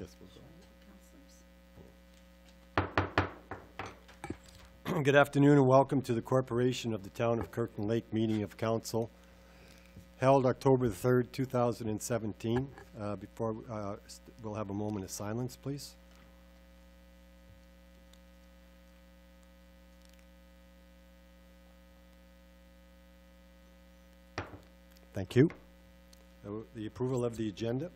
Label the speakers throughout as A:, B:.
A: Guess we'll go. Good afternoon and welcome to the Corporation of the Town of Kirkland Lake meeting of council held October the 3rd, 2017. Before we'll have a moment of silence, please. Thank you. The approval of the agenda.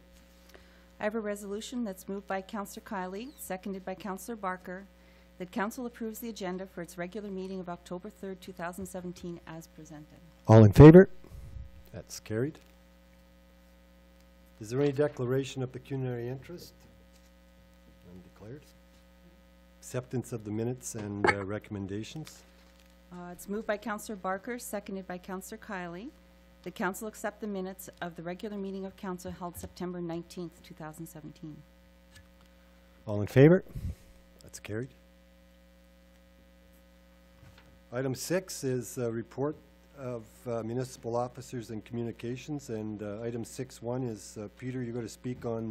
B: I have a resolution that's moved by Councillor Kiley, seconded by Councillor Barker, that Council approves the agenda for its regular meeting of October 3rd, 2017 as presented.
A: All in favor? That's carried. Is there any declaration of pecuniary interest? None declared. Acceptance of the minutes and recommendations.
B: It's moved by Councillor Barker, seconded by Councillor Kiley. The Council accept the minutes of the regular meeting of Council held September 19th, 2017.
A: All in favor? That's carried. Item 6 is a report of municipal officers and communications, and item 6.1 is Peter, you're going to speak on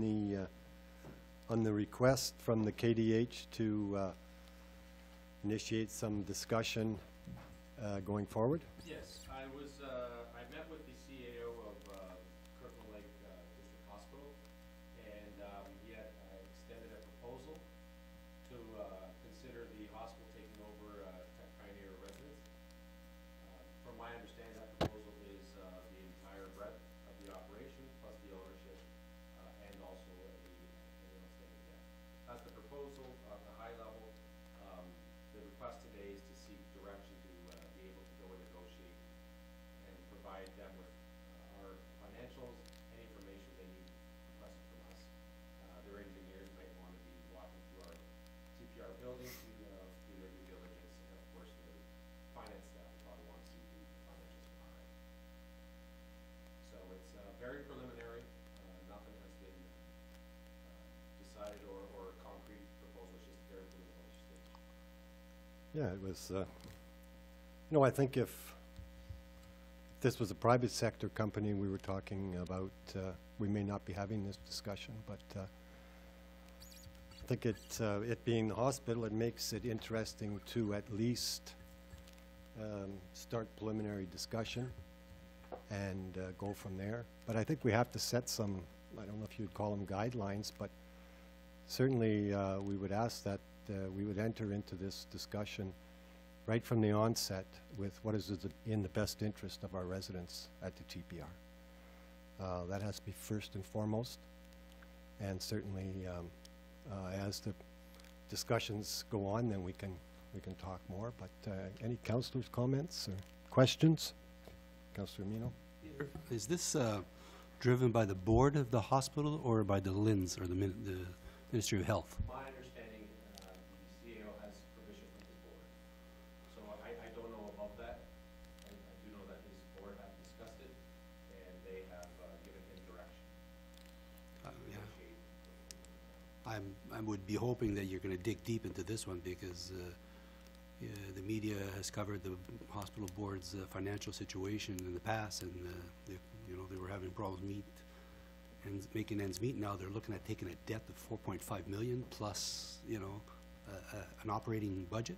A: the request from the KDH to initiate some discussion going forward.
C: Yes, I met with the CAO of Kirkland Lake District Hospital, and he had extended a proposal to consider the hospital taking over Tech Pioneer residence. From my understanding, that proposal is the entire breadth of the operation, plus the ownership, and also an outstanding debt. That's the proposal at the high level. The request today is to seek direction to be able to go and negotiate and provide them with our financials, any information they need requested from us. Their engineers might want to be walking through our TPR building to do their due diligence, and of course the finance staff will probably want to see the financials from our end. So it's very preliminary. Nothing has been decided or a concrete proposal. It's just very preliminary stage.
A: Yeah, it was, I think if this was a private sector company we were talking about, we may not be having this discussion, but I think it being the hospital, it makes it interesting to at least start preliminary discussion and go from there. But I think we have to set some, I don't know if you'd call them guidelines, but certainly we would ask that we would enter into this discussion right from the onset with what is in the best interest of our residents at the TPR. That has to be first and foremost, and certainly as the discussions go on, then we can talk more. But any councillors' comments or questions? Councillor Mino?
D: Is this driven by the board of the hospital or by the LINS or the Ministry of Health?
C: My understanding, the CAO has permission from his board. So I don't know above that. I do know that his board have discussed it, and they have given him direction.
D: Yeah. I would be hoping that you're going to dig deep into this one, because the media has covered the hospital board's financial situation in the past, and they were having problems making ends meet. Now they're looking at taking a debt of $4.5 million plus, an operating budget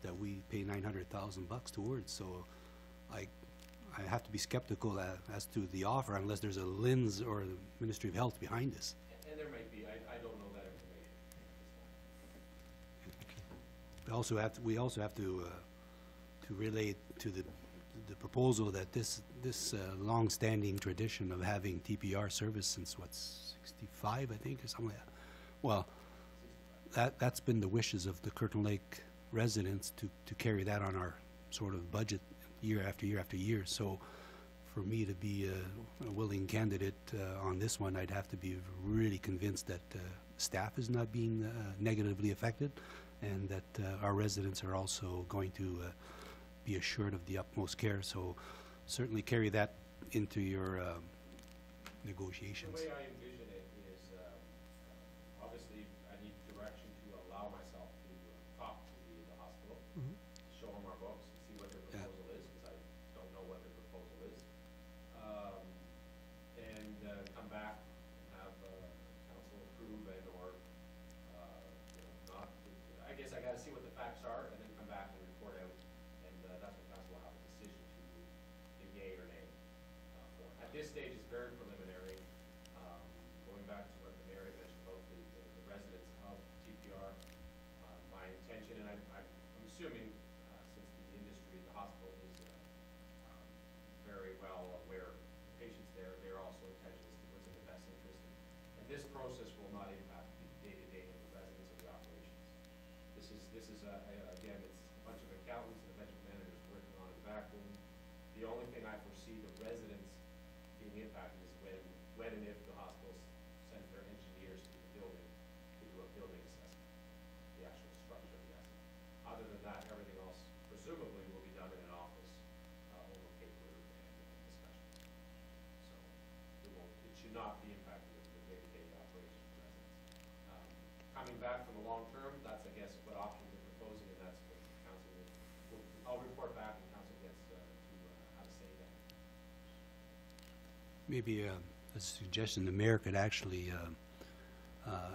D: that we pay $900,000 towards. So I have to be skeptical as to the offer, unless there's a LINS or the Ministry of Health behind this.
C: And there might be. I don't know that information.
D: We also have to relate to the proposal that this long-standing tradition of having TPR service since what's 65, I think, or something like that. Well, that's been the wishes of the Kirkland Lake residents to carry that on our sort of budget year after year after year. So for me to be a willing candidate on this one, I'd have to be really convinced that staff is not being negatively affected, and that our residents are also going to be assured of the utmost care. So certainly carry that into your negotiations.
C: The way I envision it is, obviously I need direction to allow myself to talk to the hospital, show them our books, and see what their proposal is, because I don't know what their proposal is, and come back and have council approve and or this stage is very preliminary. Going back to what the mayor had mentioned about the residents of TPR, my intention, and I'm assuming, since the industry, the hospital is very well aware of the patients there, they're also attention as to what's in the best interest. And this process will not impact the day-to-day of the residents of the operations. This is again, it's a bunch of accountants and a bunch of managers working on a vacuum. The only thing I foresee the residents being impacted is when and if the hospital sends their engineers to the building to do a building assessment, the actual structure of the asset. Other than that, everything else presumably will be done in an office over paper and discussion. So it should not be impacting the day-to-day operations of residents. Coming back from the long term, that's, I guess, what options we're proposing, and that's what the council will, I'll report back and council gets to have a say then.
D: Maybe a suggestion, the mayor could actually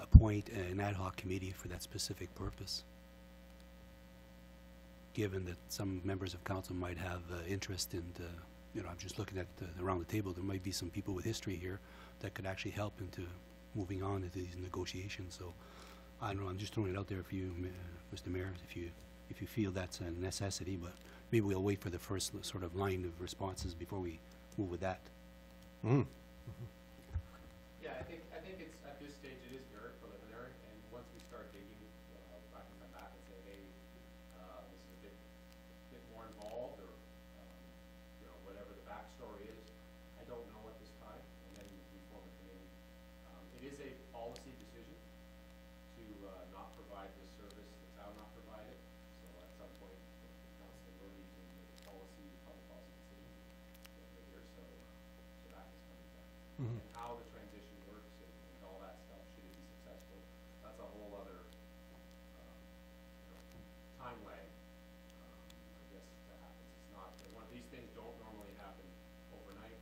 D: appoint an ad hoc committee for that specific purpose, given that some members of council might have interest in, you know, I'm just looking at around the table, there might be some people with history here that could actually help into moving on into these negotiations. So I don't know, I'm just throwing it out there for you, Mr. Mayor, if you feel that's a necessity, but maybe we'll wait for the first sort of line of responses before we move with that.
A: Mm.
C: Yeah, I think it's, at this stage, it is very preliminary, and once we start digging, I can come back and say, hey, this is a bit more involved, or, you know, whatever the backstory is. I don't know at this time, and then we form a committee. It is a policy decision to not provide this service, the town not provide it, so at some point, the council will need to make a policy, public policy decision here, so that is coming back.
A: Mhm.
C: And how the transition works and all that stuff, should it be successful, that's a whole other time lag, I guess, that happens. It's not, one of these things don't normally happen overnight.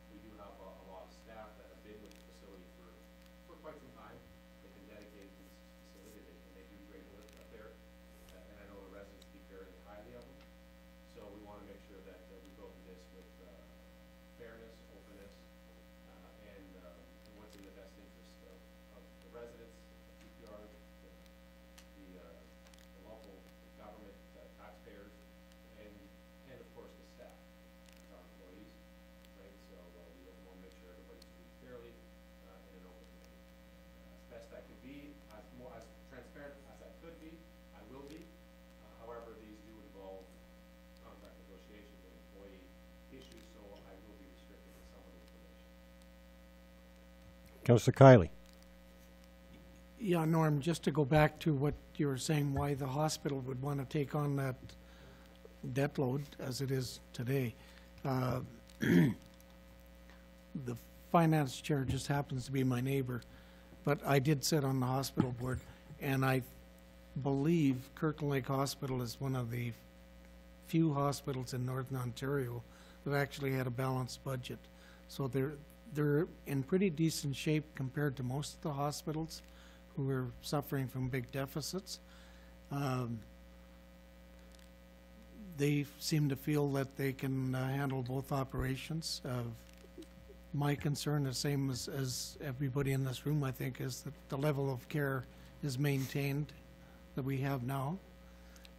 C: We do have a lot of staff that have been with the facility for quite some time. They've been dedicated to this facility, and they do great work up there. And I know the residents speak very highly of them. So we want to make sure that we go through this with fairness, openness, and what's in the best interest of the residents, DPR, the local government, taxpayers, and of course the staff, our employees, right? So we want to make sure everybody's treated fairly in an open way. As best I could be, as transparent as I could be, I will be. However, these do involve contract negotiations and employee issues, so I will be restricted to some of the information.
A: Councillor Kiley.
E: Yeah, Norm, just to go back to what you were saying, why the hospital would want to take on that debt load as it is today. The finance chair just happens to be my neighbor, but I did sit on the hospital board, and I believe Kirkland Lake Hospital is one of the few hospitals in Northern Ontario that actually had a balanced budget. So they're in pretty decent shape compared to most of the hospitals who are suffering from big deficits. They seem to feel that they can handle both operations. My concern, the same as everybody in this room, I think, is that the level of care is maintained that we have now.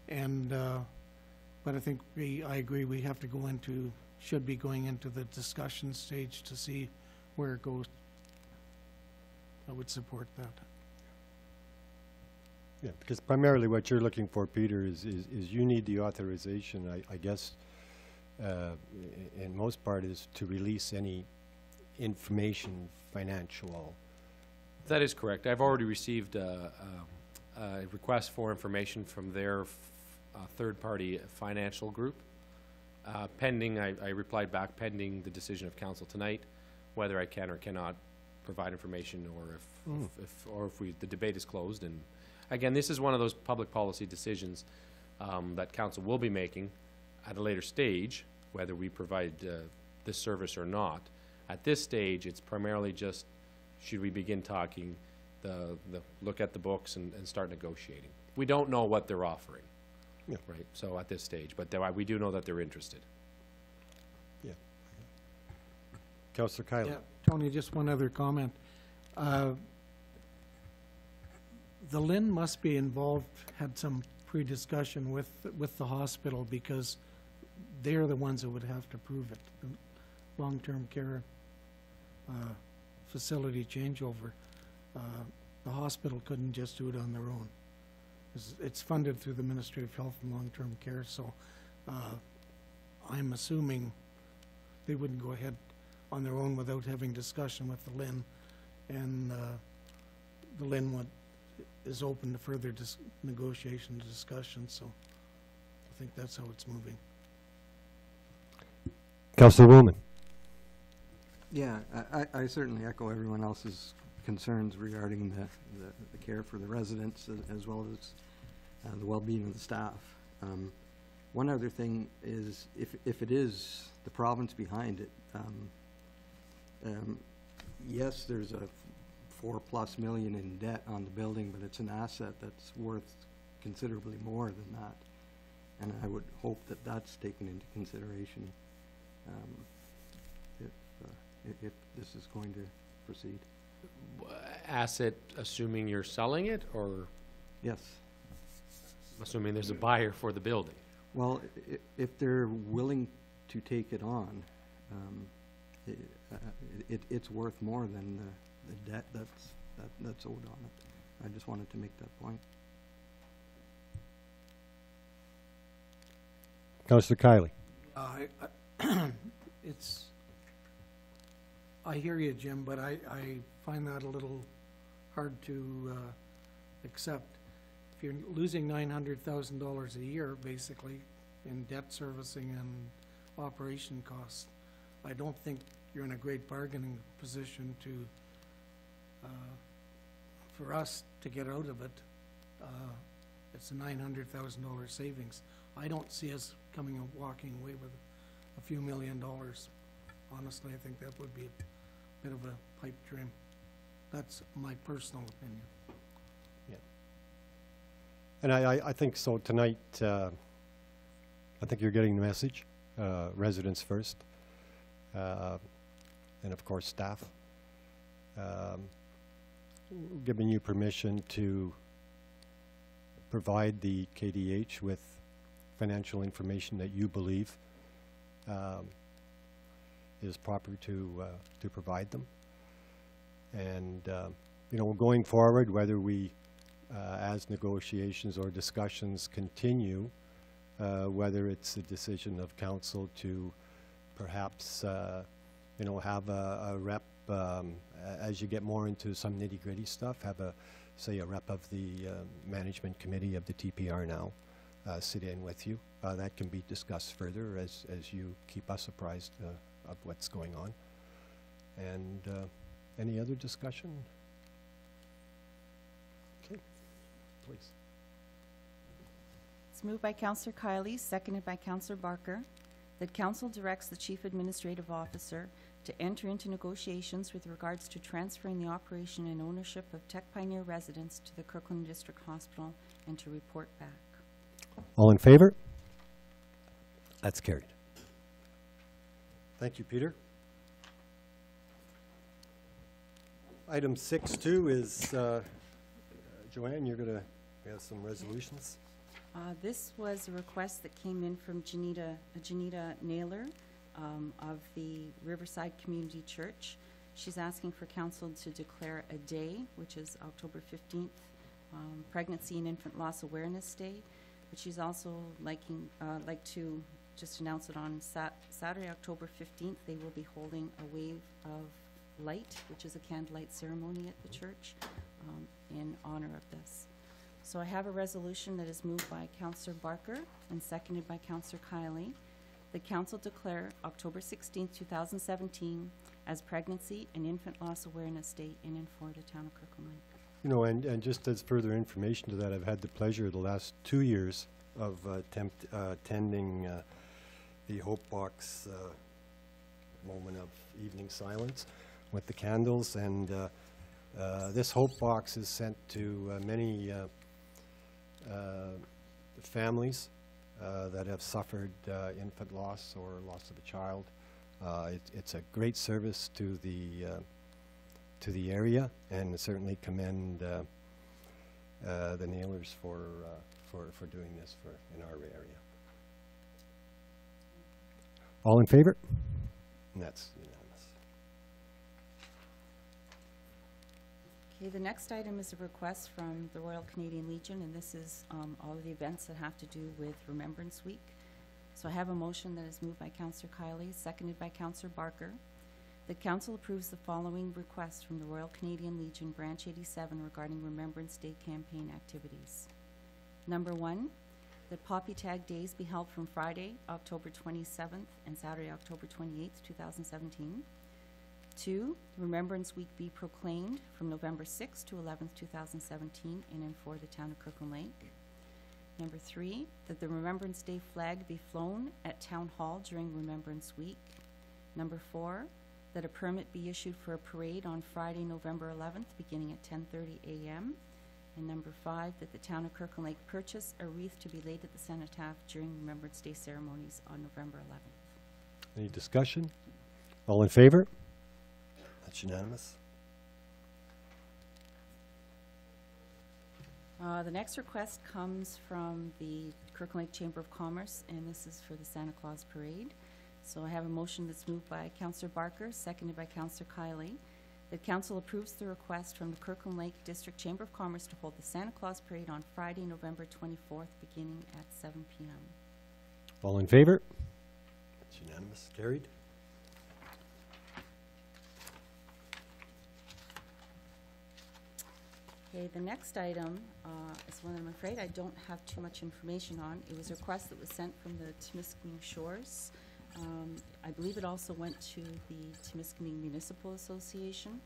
E: And but I think I agree, we have to should be going into the discussion stage to see where it goes. I would support that.
A: Yeah, because primarily what you're looking for, Peter, is you need the authorization, I guess, in most part, is to release any information financial.
C: That is correct. I've already received a request for information from their third-party financial group. Pending, I replied back, pending the decision of council tonight, whether I can or cannot provide information, or if the debate is closed. And again, this is one of those public policy decisions that council will be making at a later stage, whether we provide this service or not. At this stage, it's primarily just, should we begin talking, look at the books and start negotiating. We don't know what they're offering,
A: Yeah.
C: right? So at this stage, but we do know that they're interested.
A: Yeah. Councillor Kylie.
E: Yeah, Tony, just one other comment. The Lynn must be involved, had some pre-discussion with the hospital, because they're the ones that would have to prove it. The long-term care facility changeover. The hospital couldn't just do it on their own. It's funded through the Ministry of Health and Long-Term Care, so I'm assuming they wouldn't go ahead on their own without having discussion with the Lynn, and the Lynn is open to further negotiation and discussion, so I think that's how it's moving.
A: Councillor Wilman.
F: Yeah, I certainly echo everyone else's concerns regarding the care for the residents as well as the well-being of the staff. One other thing is, if it is the province behind it, yes, there's a $4+ million in debt on the building, but it's an asset that's worth considerably more than that. And I would hope that that's taken into consideration if this is going to proceed.
C: Asset, assuming you're selling it, or
F: Yes.
C: assuming there's a buyer for the building?
F: Well, if they're willing to take it on, it's worth more than the debt that's owed on it. I just wanted to make that point.
A: Councillor Kylie.
E: I hear you, Jim, but I find that a little hard to accept. If you're losing $900,000 a year, basically, in debt servicing and operation costs, I don't think you're in a great bargaining position to, for us to get out of it. It's a $900,000 savings. I don't see us walking away with a few $1 million. Honestly, I think that would be a bit of a pipe dream. That's my personal opinion.
A: Yeah. And I think so tonight, I think you're getting the message, residents first, and of course staff. Giving you permission to provide the KDH with financial information that you believe is proper to provide them. And you know, going forward, whether we as negotiations or discussions continue, whether it's a decision of council to perhaps you know, have a rep as you get more into some nitty-gritty stuff, have say a rep of the management committee of the TPR now sit in with you. That can be discussed further as you keep us apprised of what's going on. And any other discussion? Okay, please.
B: It's moved by Councillor Kiley, seconded by Councillor Barker, that council directs the Chief Administrative Officer to enter into negotiations with regards to transferring the operation and ownership of Tech Pioneer residents to the Kirkland District Hospital and to report back.
A: All in favor? That's carried. Thank you, Peter. Item 6.2 is, Joanne, you're going to have some resolutions.
B: This was a request that came in from Janita Naylor of the Riverside Community Church. She's asking for council to declare a day, which is October 15th, Pregnancy and Infant Loss Awareness Day. But she's also like to just announce it on Saturday, October 15th. They will be holding a wave of light, which is a candlelight ceremony at the church in honor of this. So I have a resolution that is moved by Councillor Barker and seconded by Councillor Kiley. The council declare October 16th, 2017 as Pregnancy and Infant Loss Awareness Day in and for the town of Kirkland Lake.
A: You know, and just as further information to that, I've had the pleasure the last 2 years of attending the Hope Box moment of evening silence with the candles, and this Hope Box is sent to many families that have suffered infant loss or loss of a child It's a great service to the area, and certainly commend the Nailers for doing this in our area. All in favor? And that's unanimous.
B: Okay, the next item is a request from the Royal Canadian Legion, and this is all of the events that have to do with Remembrance Week. So I have a motion that is moved by Councillor Kiley, seconded by Councillor Barker. The council approves the following request from the Royal Canadian Legion Branch 87 regarding Remembrance Day campaign activities. Number 1, that Poppy Tag Days be held from Friday, October 27th and Saturday, October 28th, 2017. 2, Remembrance Week be proclaimed from November 6th to 11th, 2017 in and for the town of Kirkland Lake. Number 3, that the Remembrance Day flag be flown at Town Hall during Remembrance Week. Number 4, that a permit be issued for a parade on Friday, November 11th, beginning at 10:30 a.m. And number 5, that the town of Kirkland Lake purchase a wreath to be laid at the cenotaph during Remembrance Day ceremonies on November 11th.
A: Any discussion? All in favor? That's unanimous.
B: The next request comes from the Kirkland Lake Chamber of Commerce, and this is for the Santa Claus Parade. So I have a motion that's moved by Councillor Barker, seconded by Councillor Kiley, that council approves the request from the Kirkland Lake District Chamber of Commerce to hold the Santa Claus Parade on Friday, November 24th, beginning at 7 p.m.
A: All in favor? That's unanimous. Carried.
B: Okay, the next item is one I'm afraid I don't have too much information on. It was a request that was sent from the Timiskaming Shores. I believe it also went to the Timiskaming Municipal Association.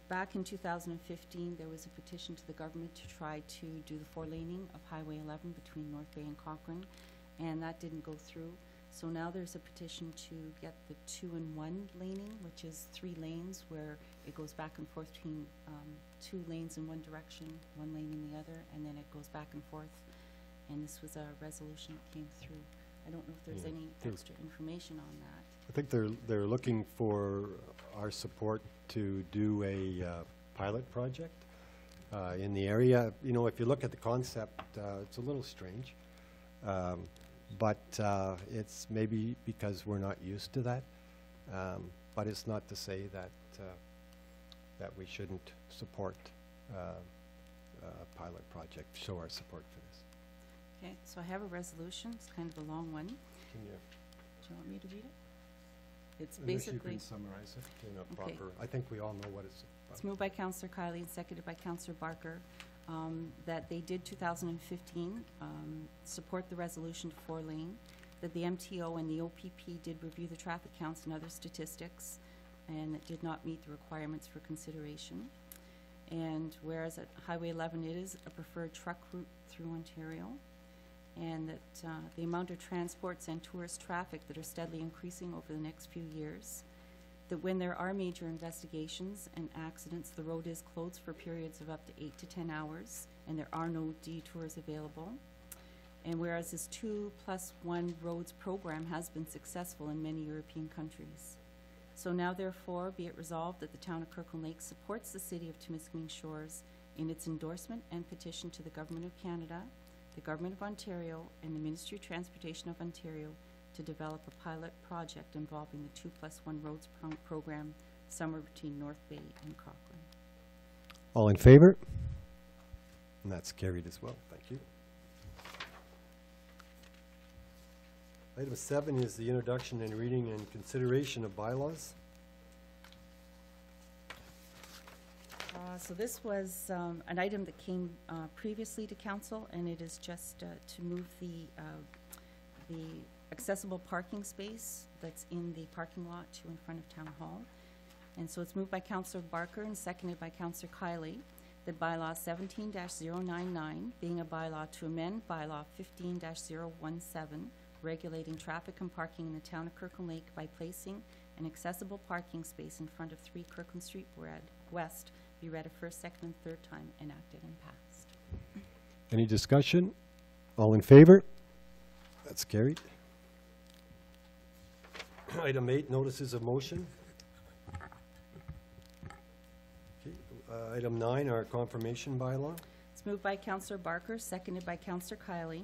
B: Back in 2015, there was a petition to the government to try to do the 4-laning of Highway 11 between North Bay and Cochrane, and that didn't go through. So now there's a petition to get the 2-in-1 laning, which is 3 lanes where it goes back and forth between 2 lanes in one direction, 1 lane in the other, and then it goes back and forth. And this was a resolution that came through. I don't know if there's any extra information on that.
A: I think they're looking for our support to do a pilot project in the area. You know, if you look at the concept, it's a little strange, but it's maybe because we're not used to that. But it's not to say that that we shouldn't support a pilot project, show our support for this.
B: Okay, so I have a resolution. It's kind of a long one. Do
A: Can you
B: you want me to read it? It's
A: unless you
B: basically,
A: can summarize it in a
B: Okay.
A: proper, I think we all know what it's
B: it's
A: about.
B: moved by Councillor Kiley and seconded by Councillor Barker, that they did 2015 support the resolution to 4-lane, that the MTO and the OPP did review the traffic counts and other statistics, and it did not meet the requirements for consideration. And whereas at Highway 11 it is a preferred truck route through Ontario, and that the amount of transports and tourist traffic that are steadily increasing over the next few years, that when there are major investigations and accidents, the road is closed for periods of up to 8 to 10 hours, and there are no detours available. And whereas this 2+1 roads program has been successful in many European countries. So now therefore be it resolved that the town of Kirkland Lake supports the city of Timiskaming Shores in its endorsement and petition to the Government of Canada, the Government of Ontario, and the Ministry of Transportation of Ontario to develop a pilot project involving the 2+1 roads program somewhere between North Bay and Cochrane.
A: All in favor? And that's carried as well. Thank you. Item 7 is the introduction and reading and consideration of bylaws.
B: So this was an item that came previously to council, and it is just to move the accessible parking space that's in the parking lot to in front of Town Hall. And so it's moved by Councillor Barker and seconded by Councillor Kiley that bylaw 17-099, being a bylaw to amend bylaw 15-017, regulating traffic and parking in the town of Kirkland Lake by placing an accessible parking space in front of 3 Kirkland Street West, be read a first, second, and third time, enacted and passed.
A: Any discussion? All in favor? That's carried. Item 8, notices of motion. Okay, item 9, our confirmation bylaw.
B: It's moved by Councillor Barker, seconded by Councillor Kiley,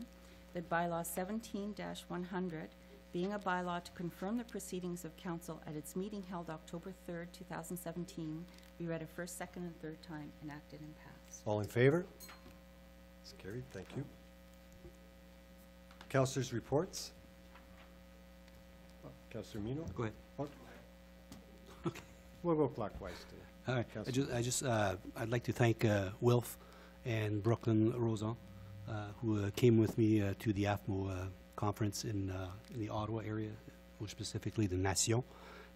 B: that bylaw 17-100, being a bylaw to confirm the proceedings of council at its meeting held October 3rd, 2017, be read a first, second, and third time, enacted and passed.
A: All in favor? It's carried, thank you. Councillors' reports. Councillor Mino?
D: Go ahead.
A: We'll go clockwise too.
D: All right,
A: Councillor.
D: I'd like to thank Wilf and Brooklyn Rosan, who came with me to the AFMO conference in the Ottawa area, more specifically the Nation,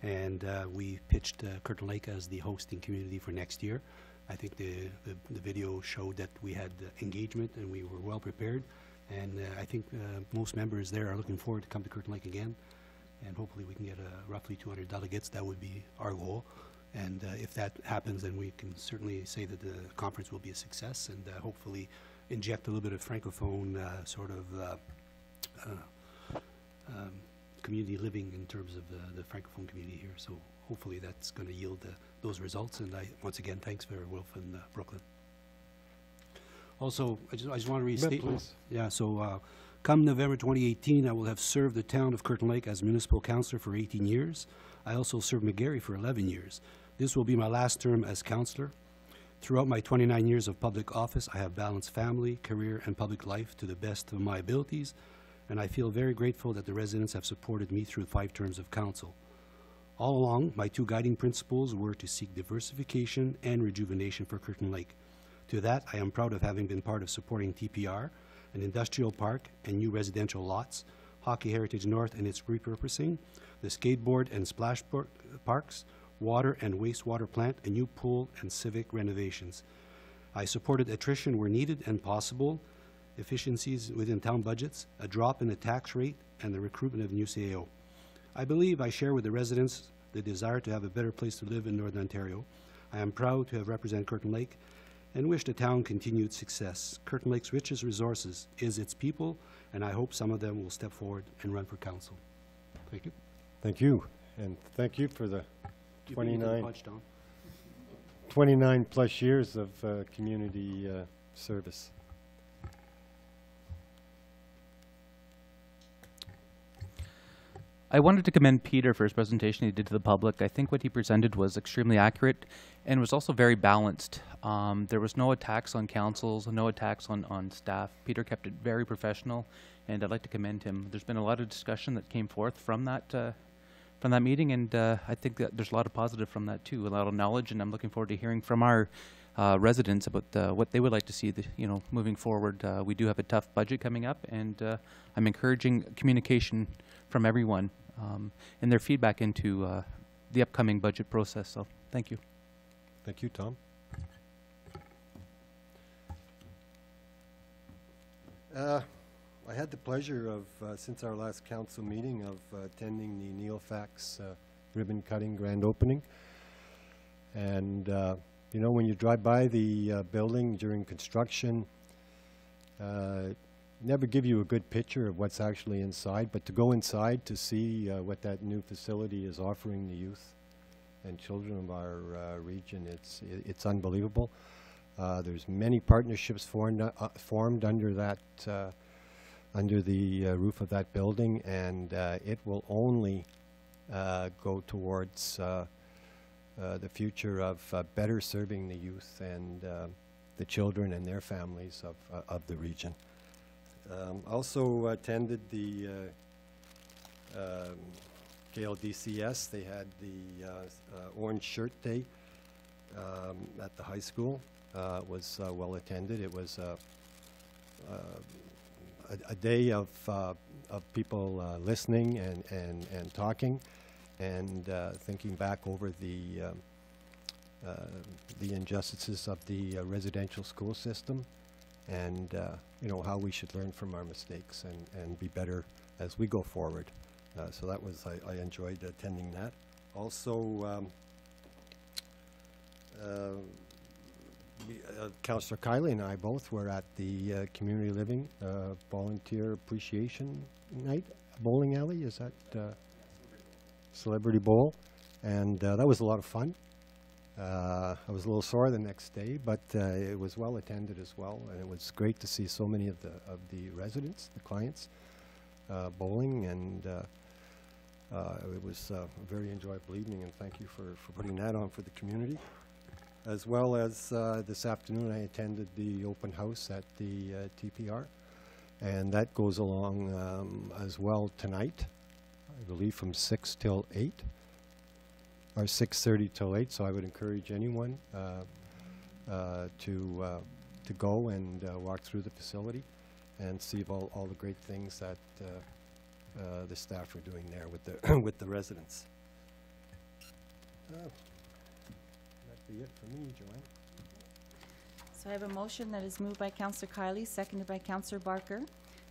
D: and we pitched Kirkland Lake as the hosting community for next year. I think the video showed that we had engagement and we were well prepared, and I think most members there are looking forward to come to Kirkland Lake again, and hopefully we can get roughly 200 delegates. That would be our goal. And if that happens, then we can certainly say that the conference will be a success, and hopefully inject a little bit of francophone sort of community living in terms of the francophone community here. So hopefully that's going to yield those results. And once again, thanks for Wilf and Brooklyn. Also, I just want to restate.
A: Please.
D: Yeah. So come November 2018, I will have served the town of Kirkland Lake as municipal councillor for 18 years. I also served McGarry for 11 years. This will be my last term as councillor. Throughout my 29 years of public office, I have balanced family, career, and public life to the best of my abilities, and I feel very grateful that the residents have supported me through 5 terms of council. All along, my 2 guiding principles were to seek diversification and rejuvenation for Kirkland Lake. To that, I am proud of having been part of supporting TPR, an industrial park, and new residential lots, Hockey Heritage North and its repurposing, the skateboard and splash parks, water and wastewater plant, a new pool, and civic renovations. I supported attrition where needed and possible, efficiencies within town budgets, a drop in the tax rate, and the recruitment of new CAO. I believe I share with the residents the desire to have a better place to live in Northern Ontario. I am proud to have represented Kirkland Lake and wish the town continued success. Kirkland Lake's richest resources is its people, and I hope some of them will step forward and run for council. Thank you.
A: Thank you, and thank you for the
D: You beat me to the
A: 29
D: punch, Don.
A: 29 plus years of community service.
G: I wanted to commend Peter for his presentation he did to the public. I think what he presented was extremely accurate and was also very balanced. There was no attacks on councils, no attacks on staff. Peter kept it very professional, and I'd like to commend him. There's been a lot of discussion that came forth from that meeting, and I think that there's a lot of positive from that too, a lot of knowledge, and I'm looking forward to hearing from our residents about what they would like to see, moving forward. We do have a tough budget coming up, and I'm encouraging communication from everyone and their feedback into the upcoming budget process. So, thank you.
A: Thank you, Tom. I had the pleasure of, since our last council meeting, of attending the Neil Fax ribbon cutting grand opening. And, when you drive by the building during construction, never give you a good picture of what's actually inside, but to go inside to see what that new facility is offering the youth and children of our region, it's unbelievable. There's many partnerships formed under that under the roof of that building, and it will only go towards the future of better serving the youth and the children and their families of the region. Also attended the KLDCS. They had the Orange Shirt Day at the high school. It was well attended. It was a day of people listening and talking and thinking back over the injustices of the residential school system, and how we should learn from our mistakes and be better as we go forward. So that was, I enjoyed attending that. Also, Councillor Kiley and I both were at the Community Living Volunteer Appreciation Night, bowling alley. Is that Celebrity Bowl, and that was a lot of fun. I was a little sore the next day, but it was well attended as well, and it was great to see so many of the residents, the clients, bowling, and it was a very enjoyable evening, and thank you for putting that on for the community. As well as this afternoon, I attended the open house at the TPR, and that goes along as well tonight, I believe from 6 till 8. Or 6:30 till 8, so I would encourage anyone to go and walk through the facility and see all the great things that the staff are doing there with the with the residents. That'd be it for me, Joanne.
B: So I have a motion that is moved by Councillor Kiley, seconded by Councillor Barker,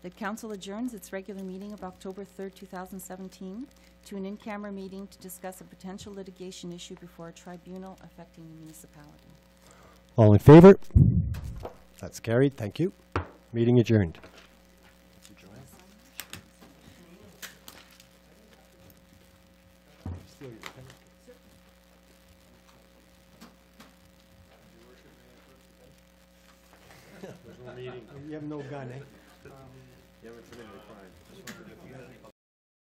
B: that council adjourns its regular meeting of October 3rd, 2017, to an in-camera meeting to discuss a potential litigation issue before a tribunal affecting the municipality.
A: All in favor? That's carried. Thank you. Meeting adjourned. You have no gun, eh?
F: You haven't committed a crime.